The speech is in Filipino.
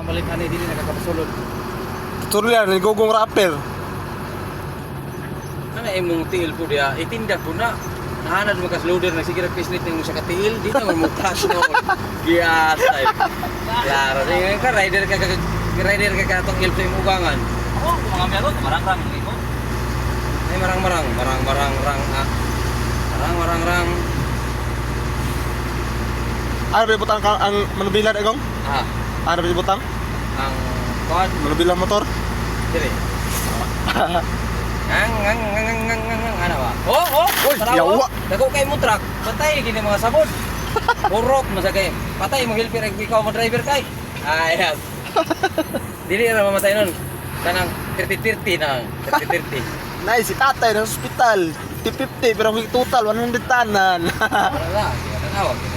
Malit ani dili nakakapasulod. Tuloy yan, nagugong rapper. Ano imong tiil po dia, itindak po na. Nahanad mo kas loader na sige pislit mo sa katiil, di na mo crash no. Giyatay. Klaro, di ka rider ka atong help sa imong ugangan. Ako, kung mga meron, marang-rang ito. Ay marang rang. Ano ba butang ang manubilan egong? Ah, Ano ba butang? ang quad Manubilan motor? dire. Ano ba? Oh, Uy, yawa. Dako kay mo truck, patay gini mga sabon. Purok masakay. Patay mo helper ikaw mo driver kay. Ayas. Dili ra mamatay nun. Kanang 30-30 na. 30-30. Nice, si tatay ng hospital. 50-50, pero ang total, 100 tanan. Wala, wala.